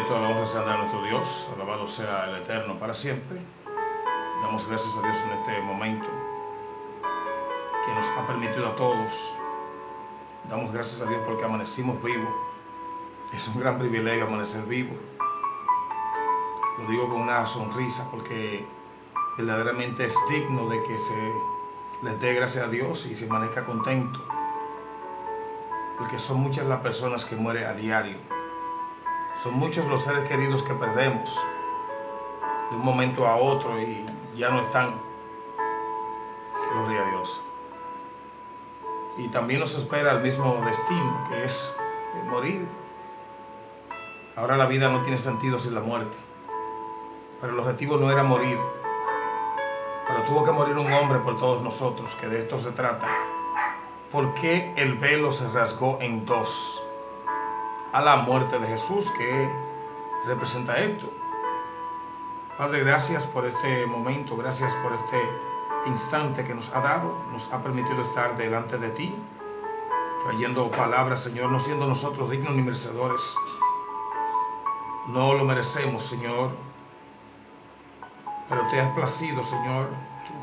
y toda la honra sean a nuestro Dios, alabado sea el Eterno para siempre. Damos gracias a Dios en este momento que nos ha permitido a todos. Damos gracias a Dios porque amanecimos vivos. Es un gran privilegio amanecer vivo. Lo digo con una sonrisa porque verdaderamente es digno de que se les dé gracias a Dios y se amanezca contento. Porque son muchas las personas que mueren a diario. Son muchos los seres queridos que perdemos de un momento a otro y ya no están. Gloria a Dios. Y también nos espera el mismo destino, que es morir. Ahora la vida no tiene sentido sin la muerte. Pero el objetivo no era morir. Pero tuvo que morir un hombre por todos nosotros, que de esto se trata. ¿Por qué el velo se rasgó en dos? A la muerte de Jesús, que representa esto. Padre, gracias por este momento, gracias por este instante que nos ha dado, nos ha permitido estar delante de ti, trayendo palabras, Señor, no siendo nosotros dignos ni merecedores. No lo merecemos, Señor, pero te has placido, Señor,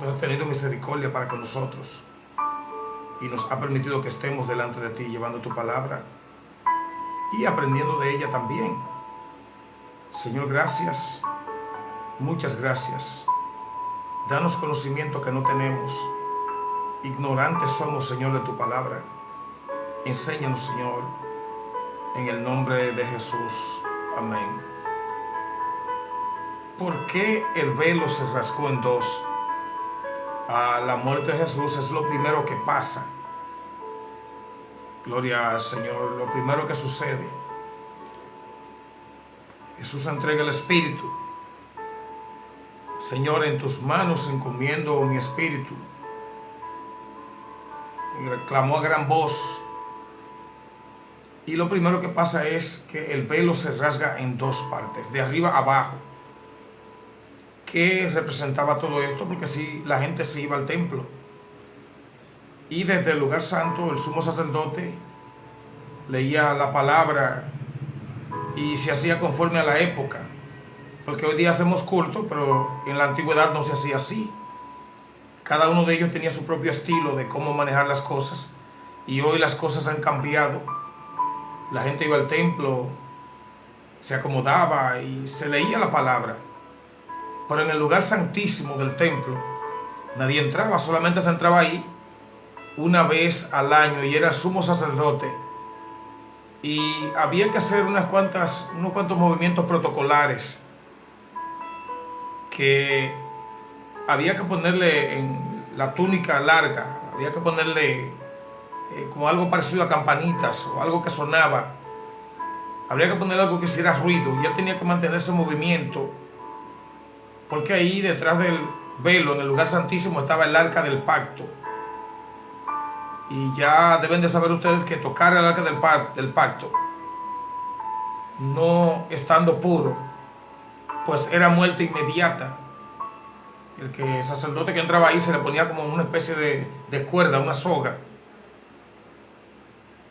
tú has tenido misericordia para con nosotros y nos ha permitido que estemos delante de ti llevando tu palabra y aprendiendo de ella también. Señor, gracias, muchas gracias. Danos conocimiento que no tenemos. Ignorantes somos, Señor, de tu palabra. Enséñanos, Señor, en el nombre de Jesús. Amén. ¿Por qué el velo se rasgó en dos? A la muerte de Jesús es lo primero que pasa. Gloria al Señor. Lo primero que sucede. Jesús entrega el Espíritu. Señor, en tus manos encomiendo mi espíritu. Y clamó a gran voz. Y lo primero que pasa es que el velo se rasga en dos partes, de arriba a abajo. ¿Qué representaba todo esto? Porque si la gente se iba al templo y desde el lugar santo el sumo sacerdote leía la palabra y se hacía conforme a la época, porque hoy día hacemos culto, pero en la antigüedad no se hacía así. Cada uno de ellos tenía su propio estilo de cómo manejar las cosas y hoy las cosas han cambiado. La gente iba al templo, se acomodaba y se leía la palabra. Pero en el lugar santísimo del templo nadie entraba, solamente se entraba ahí una vez al año y era el sumo sacerdote. Y había que hacer unos cuantos movimientos protocolares que había que ponerle en la túnica larga, había que ponerle como algo parecido a campanitas o algo que sonaba. Habría que ponerle algo que hiciera ruido y él tenía que mantenerse en movimiento. Porque ahí detrás del velo, en el lugar santísimo, estaba el arca del pacto. Y ya deben de saber ustedes que tocar el arca del pacto, no estando puro, pues era muerte inmediata. El sacerdote que entraba ahí se le ponía como una especie de cuerda, una soga.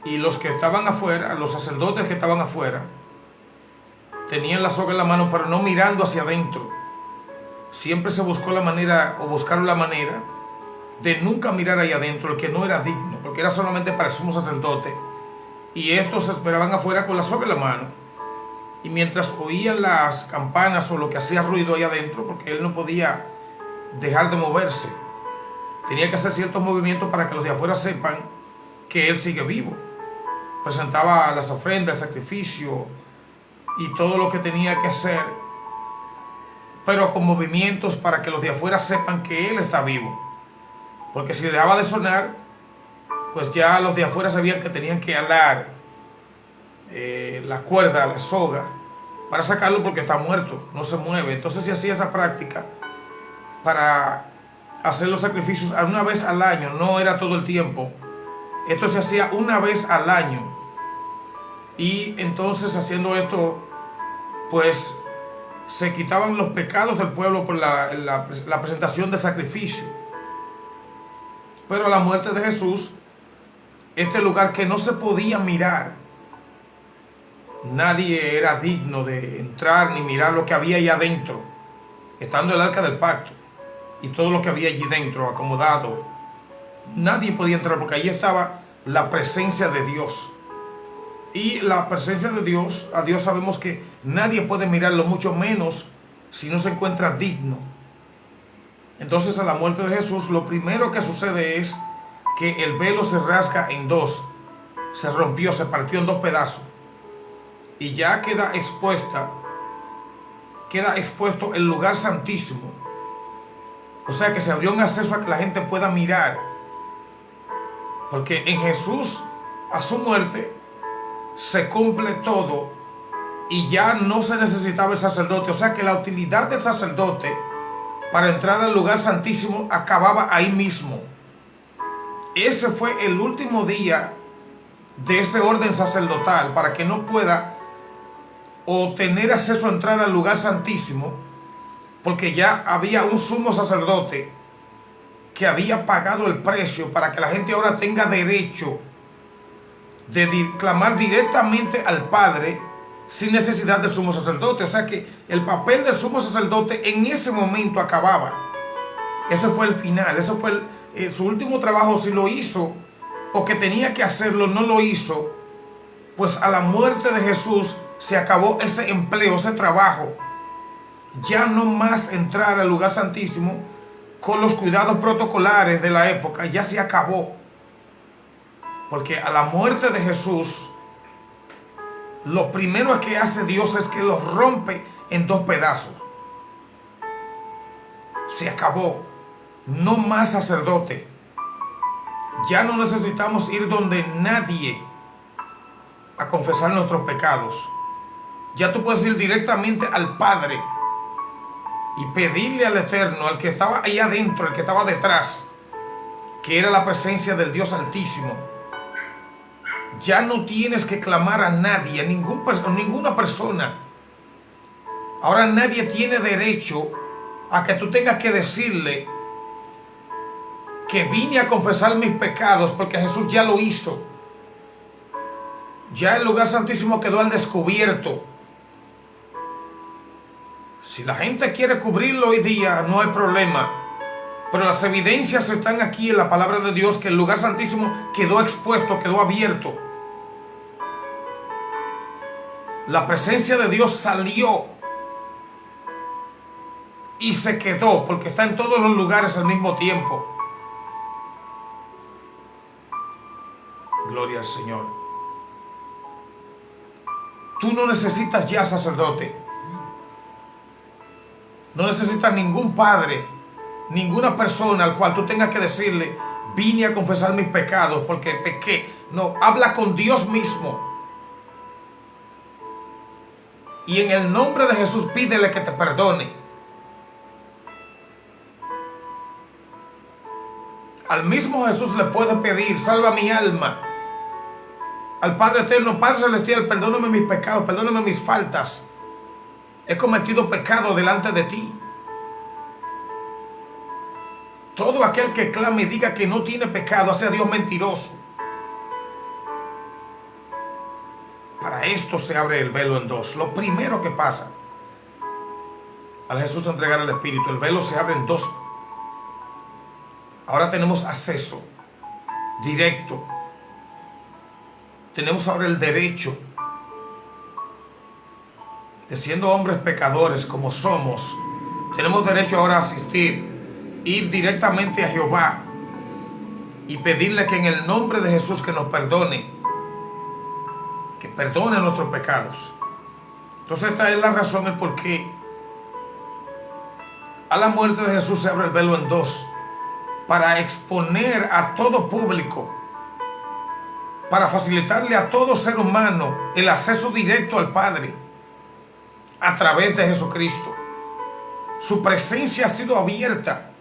Y los que estaban afuera, los sacerdotes que estaban afuera, tenían la soga en la mano, pero no mirando hacia adentro. Siempre se buscó la manera, o buscaron la manera, de nunca mirar ahí adentro, el que no era digno, porque era solamente para el sumo sacerdote. Y estos se esperaban afuera con la soga en la mano. Y mientras oían las campanas o lo que hacía ruido ahí adentro, porque él no podía dejar de moverse, tenía que hacer ciertos movimientos para que los de afuera sepan que él sigue vivo. Presentaba las ofrendas, el sacrificio y todo lo que tenía que hacer, pero con movimientos para que los de afuera sepan que él está vivo. Porque si dejaba de sonar, pues ya los de afuera sabían que tenían que alar la cuerda, la soga, para sacarlo porque está muerto, no se mueve. Entonces se hacía esa práctica para hacer los sacrificios una vez al año, no era todo el tiempo. Esto se hacía una vez al año. Y entonces haciendo esto, pues se quitaban los pecados del pueblo por la presentación de sacrificio. Pero a la muerte de Jesús, este lugar que no se podía mirar, Nadie era digno de entrar ni mirar lo que había allá adentro, estando el arca del pacto y todo lo que había allí dentro acomodado. Nadie podía entrar porque allí estaba la presencia de Dios. Y la presencia de Dios, a Dios sabemos que nadie puede mirarlo, mucho menos si no se encuentra digno. Entonces, a la muerte de Jesús, lo primero que sucede es que el velo se rasga en dos, se rompió, se partió en dos pedazos, y ya queda expuesto el lugar santísimo. O sea que se abrió un acceso a que la gente pueda mirar, porque en Jesús, a su muerte, se cumple todo y ya no se necesitaba el sacerdote. O sea que la utilidad del sacerdote para entrar al lugar santísimo acababa ahí mismo. Ese fue el último día de ese orden sacerdotal, para que no pueda o tener acceso a entrar al lugar santísimo, porque ya había un sumo sacerdote que había pagado el precio para que la gente ahora tenga derecho de clamar directamente al Padre sin necesidad del sumo sacerdote. O sea que el papel del sumo sacerdote en ese momento acababa. Ese fue el final, ese fue su último trabajo. Si lo hizo o que tenía que hacerlo, no lo hizo, pues a la muerte de Jesús se acabó ese empleo, ese trabajo. Ya no más entrar al lugar santísimo con los cuidados protocolares de la época, ya se acabó. Porque a la muerte de Jesús, lo primero que hace Dios es que los rompe en dos pedazos. Se acabó. No más sacerdote. Ya no necesitamos ir donde nadie a confesar nuestros pecados. Ya tú puedes ir directamente al Padre y pedirle al Eterno, al que estaba ahí adentro, al que estaba detrás, que era la presencia del Dios Altísimo. Ya no tienes que clamar a nadie, a ninguna persona. Ahora nadie tiene derecho a que tú tengas que decirle que vine a confesar mis pecados, porque Jesús ya lo hizo. Ya el lugar santísimo quedó al descubierto. Si la gente quiere cubrirlo hoy día, no hay problema. Pero las evidencias están aquí en la palabra de Dios, que el lugar santísimo quedó expuesto, quedó abierto. La presencia de Dios salió y se quedó, porque está en todos los lugares al mismo tiempo. Gloria al Señor. Tú no necesitas ya sacerdote. No necesitas ningún padre, ninguna persona al cual tú tengas que decirle, vine a confesar mis pecados porque pequé. No, habla con Dios mismo. Y en el nombre de Jesús pídele que te perdone. Al mismo Jesús le puede pedir, salva mi alma. Al Padre Eterno, Padre Celestial, perdóname mis pecados, perdóname mis faltas. He cometido pecado delante de ti. Todo aquel que clame y diga que no tiene pecado, hace a Dios mentiroso. Para esto se abre el velo en dos. Lo primero que pasa al Jesús entregar el Espíritu, el velo se abre en dos. Ahora tenemos acceso directo. Tenemos ahora el derecho de, siendo hombres pecadores como somos, tenemos derecho ahora a asistir, ir directamente a Jehová y pedirle que en el nombre de Jesús que nos perdone, que perdone nuestros pecados. Entonces esta es la razón, el por qué a la muerte de Jesús se abre el velo en dos, para exponer a todo público, para facilitarle a todo ser humano el acceso directo al Padre a través de Jesucristo. Su presencia ha sido abierta.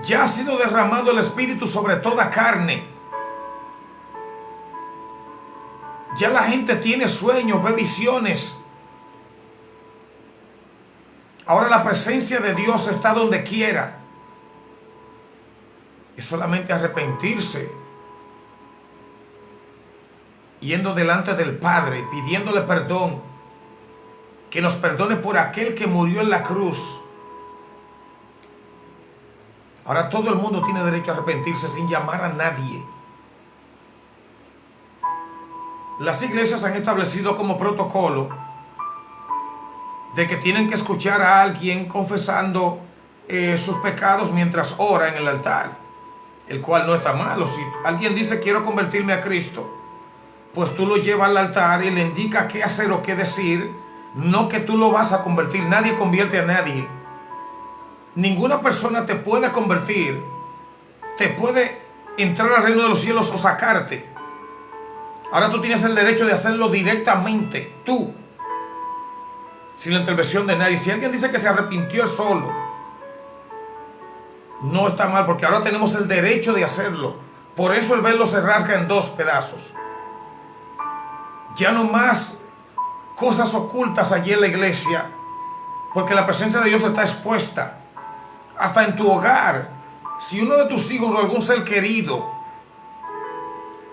Ya ha sido derramado el Espíritu sobre toda carne. Ya la gente tiene sueños, ve visiones. Ahora la presencia de Dios está donde quiera. Es solamente arrepentirse yendo delante del Padre, pidiéndole perdón, que nos perdone por aquel que murió en la cruz. Ahora todo el mundo tiene derecho a arrepentirse sin llamar a nadie. Las iglesias han establecido como protocolo de que tienen que escuchar a alguien confesando sus pecados mientras ora en el altar, el cual no está malo. Si alguien dice quiero convertirme a Cristo, pues tú lo llevas al altar y le indicas qué hacer o qué decir, no que tú lo vas a convertir. Nadie convierte a nadie. Ninguna persona te puede convertir, te puede entrar al reino de los cielos o sacarte. Ahora tú tienes el derecho de hacerlo directamente, tú, sin la intervención de nadie. Si alguien dice que se arrepintió solo, no está mal, porque ahora tenemos el derecho de hacerlo. Por eso el velo se rasga en dos pedazos. Ya no más cosas ocultas allí en la iglesia, porque la presencia de Dios está expuesta. Hasta en tu hogar, si uno de tus hijos o algún ser querido,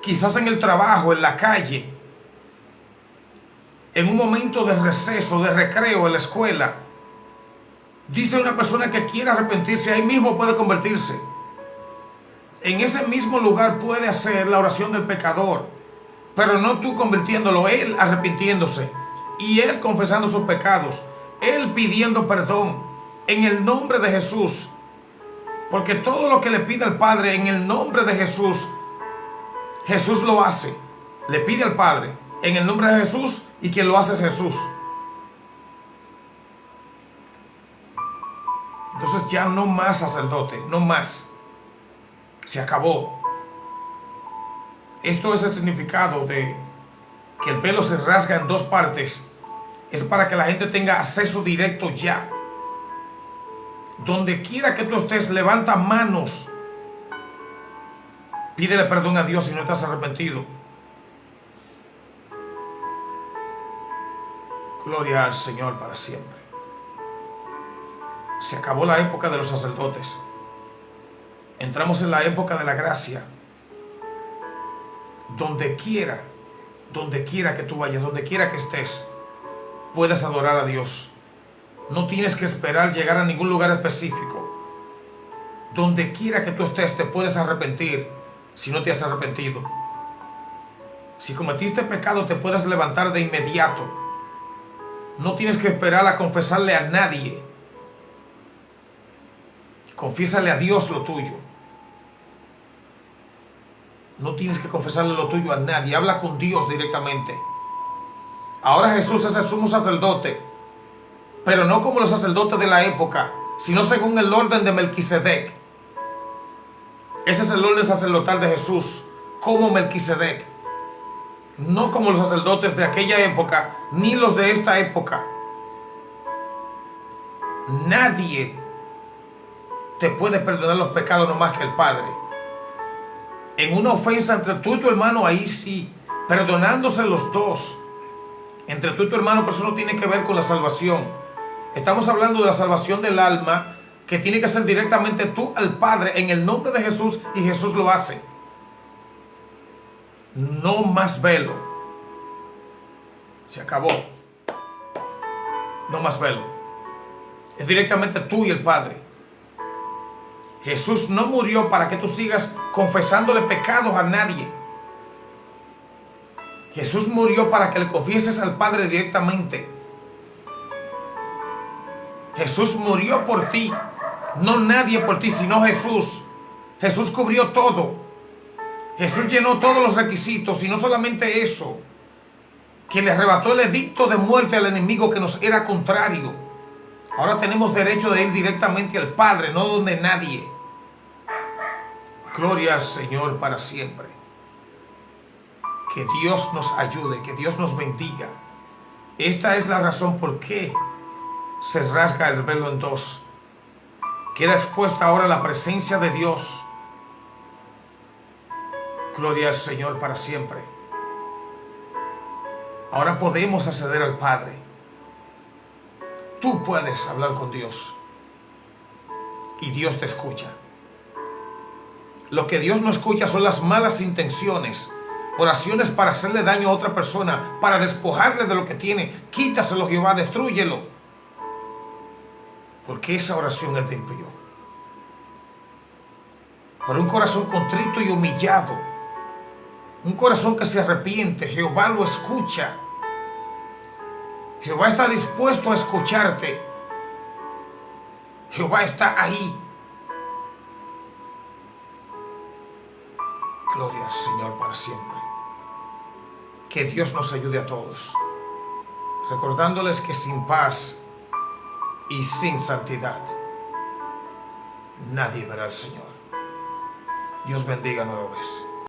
quizás en el trabajo, en la calle, en un momento de receso, de recreo en la escuela, dice una persona que quiere arrepentirse, ahí mismo puede convertirse. En ese mismo lugar puede hacer la oración del pecador, pero no tú convirtiéndolo, él arrepintiéndose y él confesando sus pecados, él pidiendo perdón en el nombre de Jesús, porque todo lo que le pide al Padre en el nombre de Jesús, Jesús lo hace. Le pide al Padre en el nombre de Jesús y quien lo hace es Jesús. Entonces ya no más sacerdote, no más. Se acabó. Esto es el significado de que el velo se rasga en dos partes. Es para que la gente tenga acceso directo ya. Donde quiera que tú estés, levanta manos. Pídele perdón a Dios si no estás arrepentido. Gloria al Señor para siempre. Se acabó la época de los sacerdotes. Entramos en la época de la gracia. Donde quiera que tú vayas, donde quiera que estés, puedes adorar a Dios. No tienes que esperar llegar a ningún lugar específico. Donde quiera que tú estés, te puedes arrepentir si no te has arrepentido. Si cometiste pecado, te puedes levantar de inmediato. No tienes que esperar a confesarle a nadie. Confiésale a Dios lo tuyo. No tienes que confesarle lo tuyo a nadie. Habla con Dios directamente. Ahora Jesús es el sumo sacerdote, pero no como los sacerdotes de la época, sino según el orden de Melquisedec. Ese es el orden sacerdotal de Jesús, como Melquisedec. No como los sacerdotes de aquella época, ni los de esta época. Nadie te puede perdonar los pecados no más que el Padre. En una ofensa entre tú y tu hermano, ahí sí, perdonándose los dos. Entre tú y tu hermano, pero eso no tiene que ver con la salvación. Estamos hablando de la salvación del alma, que tiene que ser directamente tú al Padre en el nombre de Jesús, y Jesús lo hace. No más velo. Se acabó. No más velo. Es directamente tú y el Padre. Jesús no murió para que tú sigas confesándole pecados a nadie. Jesús murió para que le confieses al Padre directamente. Jesús murió por ti. No nadie por ti, sino Jesús. Jesús cubrió todo. Jesús llenó todos los requisitos, y no solamente eso, que le arrebató el edicto de muerte al enemigo que nos era contrario. Ahora tenemos derecho de ir directamente al Padre, no donde nadie. Gloria al Señor para siempre. Que Dios nos ayude, que Dios nos bendiga. Esta es la razón por qué se rasga el velo en dos. Queda expuesta ahora la presencia de Dios. Gloria al Señor para siempre. Ahora podemos acceder al Padre. Tú puedes hablar con Dios y Dios te escucha. Lo que Dios no escucha son las malas intenciones, oraciones para hacerle daño a otra persona, para despojarle de lo que tiene. Quítaselo, Jehová, destrúyelo. Porque esa oración es de impío. Pero un corazón contrito y humillado, un corazón que se arrepiente, Jehová lo escucha. Jehová está dispuesto a escucharte. Jehová está ahí. Gloria al Señor para siempre. Que Dios nos ayude a todos, recordándoles que sin paz y sin santidad nadie verá al Señor. Dios bendiga nueva vez.